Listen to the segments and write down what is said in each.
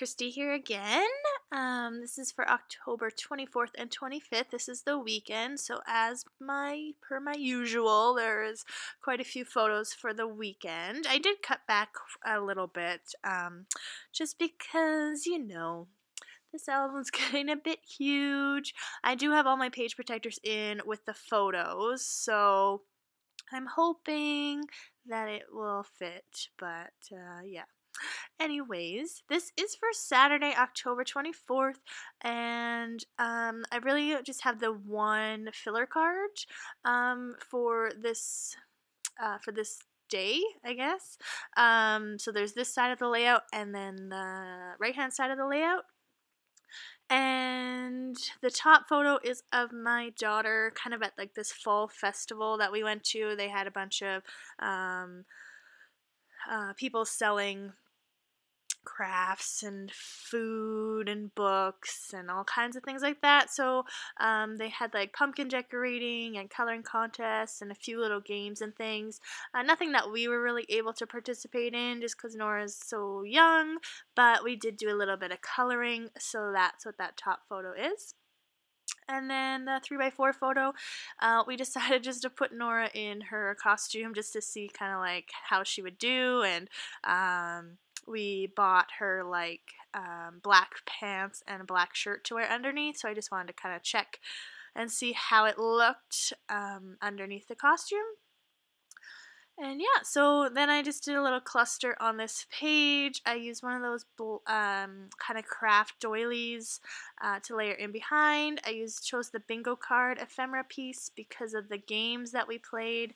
Christy here again. This is for October 24th and 25th. This is the weekend, so as per my usual, there is quite a few photos for the weekend. I did cut back a little bit, just because, this album's getting a bit huge. I do have all my page protectors in with the photos, so I'm hoping that it will fit, but yeah. Anyways, this is for Saturday, October 24th, and I really just have the one filler card for this day, I guess. So there's this side of the layout and then the right-hand side of the layout. And the top photo is of my daughter kind of at like this fall festival that we went to. They had a bunch of people selling crafts and food and books and all kinds of things like that. So they had like pumpkin decorating and coloring contests and a few little games and things. Nothing that we were really able to participate in just because Nora's so young, but we did do a little bit of coloring, so that's what that top photo is. And then the 3x4 photo, we decided just to put Nora in her costume just to see kind of like how she would do, and we bought her like black pants and a black shirt to wear underneath, so I just wanted to kind of check and see how it looked underneath the costume. And yeah, so then I just did a little cluster on this page. I used one of those kind of craft doilies to layer in behind. I chose the bingo card ephemera piece because of the games that we played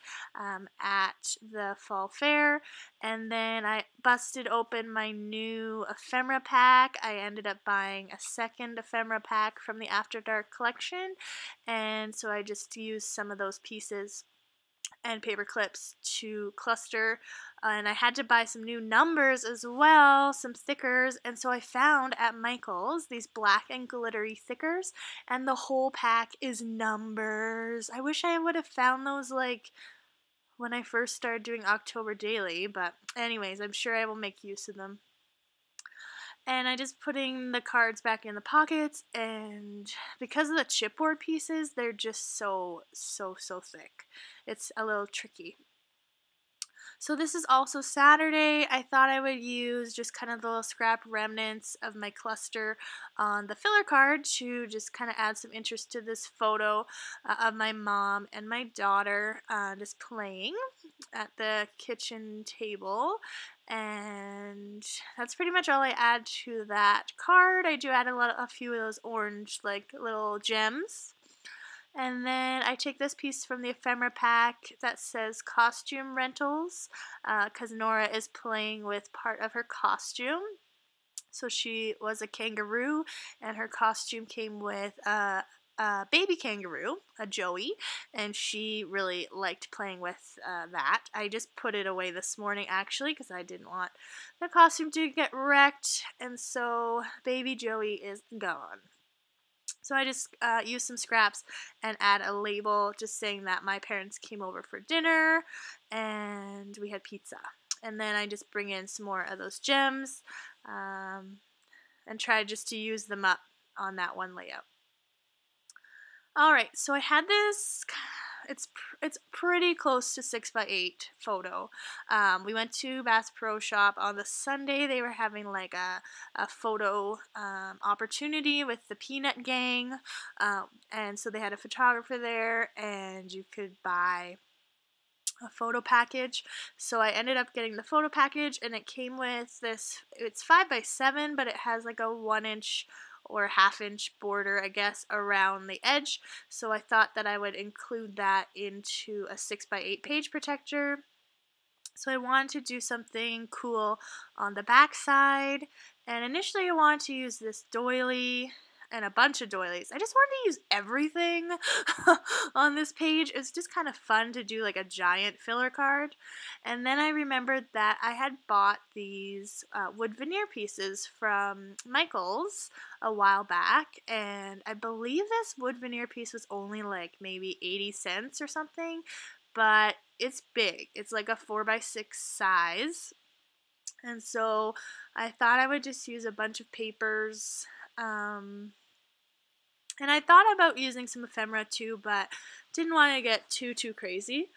at the fall fair. And then I busted open my new ephemera pack. I ended up buying a second ephemera pack from the After Dark collection. And so I just used some of those pieces and paper clips to cluster, and I had to buy some new numbers as well, some stickers, and so I found at Michael's these black and glittery stickers, and the whole pack is numbers. I wish I would have found those like when I first started doing October Daily, but anyways, I'm sure I will make use of them. And I just putting the cards back in the pockets, and because of the chipboard pieces, they're just so thick. It's a little tricky. So this is also Saturday. I thought I would use just kind of the little scrap remnants of my cluster on the filler card to just kind of add some interest to this photo of my mom and my daughter just playing at the kitchen table. And that's pretty much all I add to that card. I do add a few of those orange like little gems. And then I take this piece from the ephemera pack that says costume rentals, because Nora is playing with part of her costume. So she was a kangaroo, and her costume came with a baby kangaroo, a Joey, and she really liked playing with that. I just put it away this morning actually because I didn't want the costume to get wrecked, and so baby Joey is gone. So I just use some scraps and add a label just saying that my parents came over for dinner and we had pizza. And then I just bring in some more of those gems and try just to use them up on that one layout. Alright, so I had this, it's pretty close to 6x8 photo. We went to Bass Pro Shop on the Sunday. They were having like a photo opportunity with the Peanut Gang, and so they had a photographer there, and you could buy a photo package. So I ended up getting the photo package, and it came with this, it's 5x7, but it has like a 1-inch or half-inch border, I guess, around the edge. So I thought that I would include that into a 6x8 page protector. So I wanted to do something cool on the back side, and initially I wanted to use this doily and a bunch of doilies. I just wanted to use everything on this page. It's just kind of fun to do like a giant filler card. And then I remembered that I had bought these wood veneer pieces from Michael's a while back, and I believe this wood veneer piece was only like maybe 80 cents or something, but it's big. It's like a 4x6 size. And so I thought I would just use a bunch of papers. And I thought about using some ephemera too, but didn't want to get too crazy.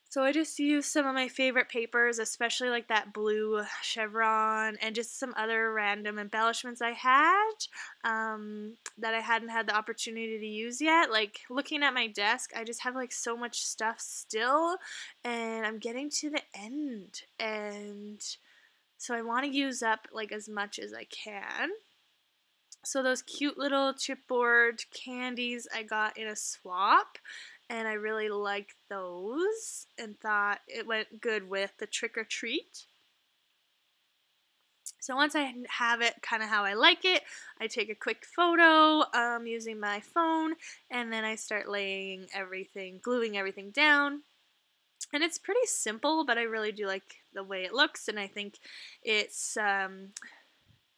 So I just used some of my favorite papers, especially like that blue chevron and just some other random embellishments I had that I hadn't had the opportunity to use yet. Like looking at my desk, I just have like so much stuff still, and I'm getting to the end, and so I want to use up like as much as I can. So those cute little chipboard candies I got in a swap, and I really liked those and thought it went good with the trick or treat. So once I have it kind of how I like it, I take a quick photo using my phone, and then I start gluing everything down. And it's pretty simple, but I really do like the way it looks, and I think it's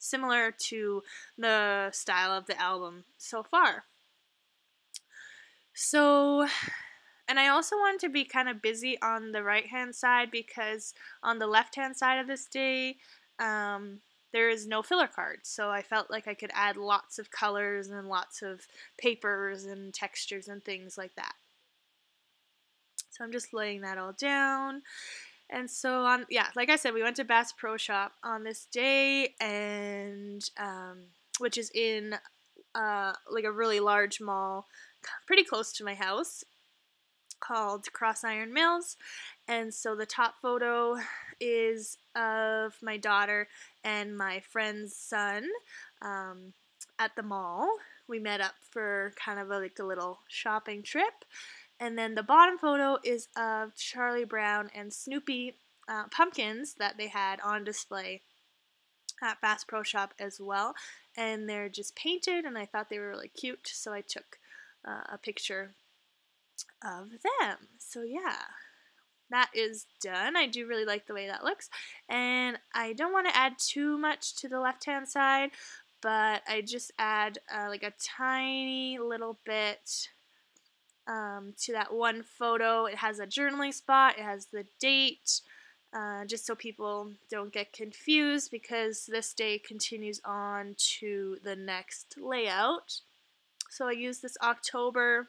similar to the style of the album so far. So, and I also wanted to be kind of busy on the right hand side because on the left hand side of this day, there is no filler cards. So I felt like I could add lots of colors and lots of papers and textures and things like that. So I'm just laying that all down. And so like I said, we went to Bass Pro Shop on this day, and which is in like a really large mall, pretty close to my house, called Cross Iron Mills. And so the top photo is of my daughter and my friend's son at the mall. We met up for kind of like a little shopping trip. And then the bottom photo is of Charlie Brown and Snoopy pumpkins that they had on display at Bass Pro Shop as well. And they're just painted, and I thought they were really cute, so I took a picture of them. So yeah, that is done. I do really like the way that looks. And I don't want to add too much to the left-hand side, but I just add like a tiny little bit to that one photo. It has a journaling spot, it has the date, just so people don't get confused, because this day continues on to the next layout. So I use this October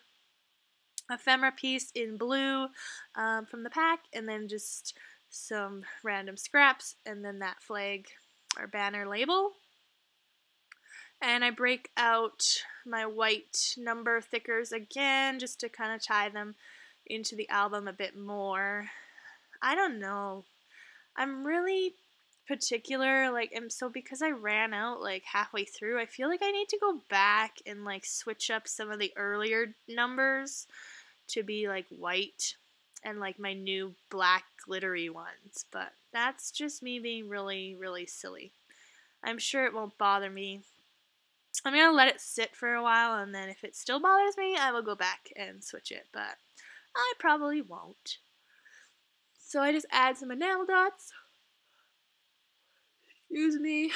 ephemera piece in blue from the pack, and then just some random scraps, and then that flag or banner label. And I break out my white number thickers again just to kind of tie them into the album a bit more. I don't know. I'm really particular, like, and so because I ran out like halfway through, I feel like I need to go back and like switch up some of the earlier numbers to be like white and like my new black glittery ones. But that's just me being really silly. I'm sure it won't bother me. I'm going to let it sit for a while, and then if it still bothers me, I will go back and switch it, but I probably won't. So I just add some enamel dots. Excuse me.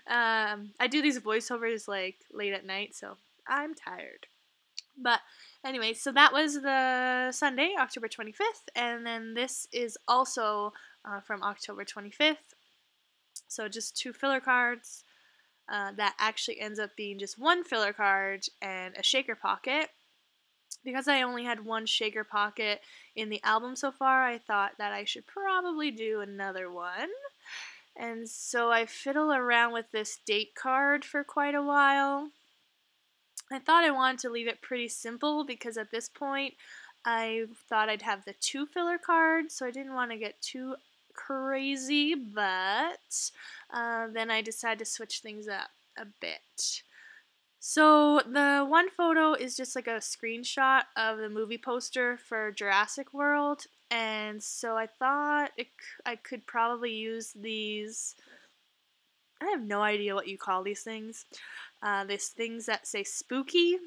I do these voiceovers like late at night, so I'm tired. But anyway, so that was the Sunday, October 25th, and then this is also from October 25th. So just 2 filler cards. That actually ends up being just 1 filler card and a shaker pocket. Because I only had 1 shaker pocket in the album so far, I thought that I should probably do another one. And so I fiddle around with this date card for quite a while. I thought I wanted to leave it pretty simple because at this point I thought I'd have the 2 filler cards, so I didn't want to get too crazy, but then I decided to switch things up a bit. So the one photo is just like a screenshot of the movie poster for Jurassic World, and so I thought I could probably use these. I have no idea what you call these things. These things that say spooky.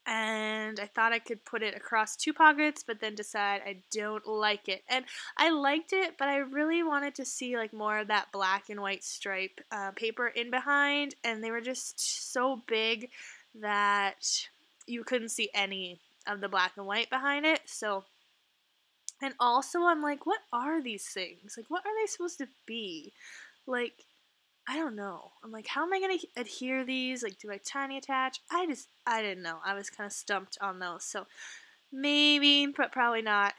And I thought I could put it across 2 pockets, but then decide I don't like it. And I liked it, but I really wanted to see like more of that black and white stripe paper in behind, and they were just so big that you couldn't see any of the black and white behind it. So And also, I'm like, what are these things? Like, what are they supposed to be? Like, I don't know. I'm like, how am I going to adhere these? Like, do I tiny attach? I didn't know. I was kind of stumped on those. So, maybe, but probably not.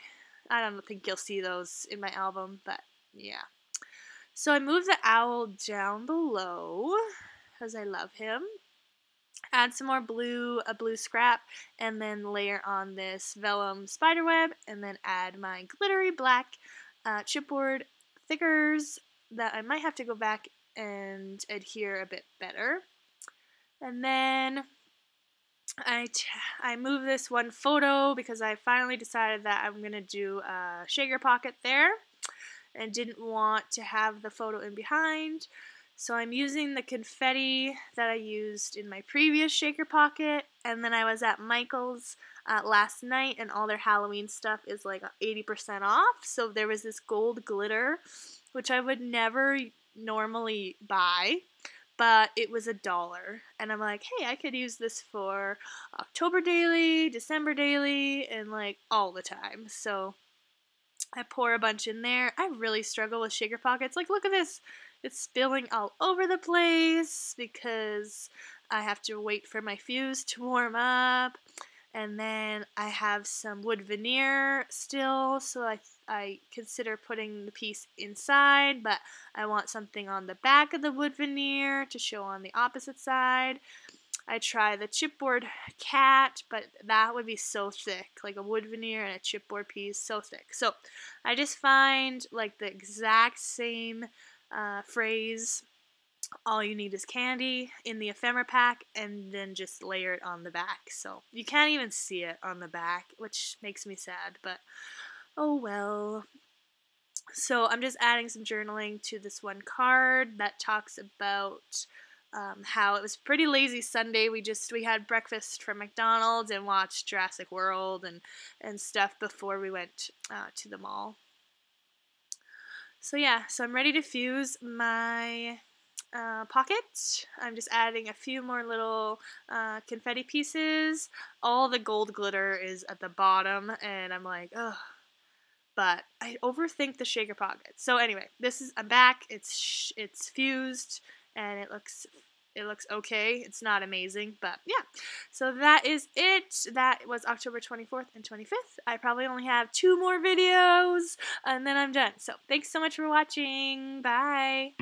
I don't think you'll see those in my album, but yeah. So, I moved the owl down below because I love him. Add some more blue, a blue scrap, and then layer on this vellum spiderweb, and then add my glittery black chipboard thickers that I might have to go back and adhere a bit better. And then I move this one photo because I finally decided that I'm going to do a shaker pocket there and didn't want to have the photo in behind. So I'm using the confetti that I used in my previous shaker pocket, and then I was at Michael's last night, and all their Halloween stuff is like 80% off. So there was this gold glitter, which I would never normally buy, but it was $1, and I'm like, hey, I could use this for October daily, December daily, and like all the time. So I pour a bunch in there. I really struggle with shaker pockets. Like, look at this. It's spilling all over the place because I have to wait for my fuse to warm up. And then I have some wood veneer still, so I consider putting the piece inside, but I want something on the back of the wood veneer to show on the opposite side. I try the chipboard cat, but that would be so thick, like a wood veneer and a chipboard piece, so thick. So I just find like the exact same phrase, all you need is candy, in the ephemera pack, and then just layer it on the back. So you can't even see it on the back, which makes me sad, but oh well. So I'm just adding some journaling to this one card that talks about how it was pretty lazy Sunday. We had breakfast from McDonald's and watched Jurassic World and stuff before we went to the mall. So yeah, so I'm ready to fuse my pocket. I'm just adding a few more little confetti pieces. All the gold glitter is at the bottom, and I'm like, ugh. But I overthink the shaker pocket. So anyway, I'm back. It's fused, and it looks okay. It's not amazing, but yeah. So that is it. That was October 24th and 25th. I probably only have 2 more videos, and then I'm done. So thanks so much for watching. Bye.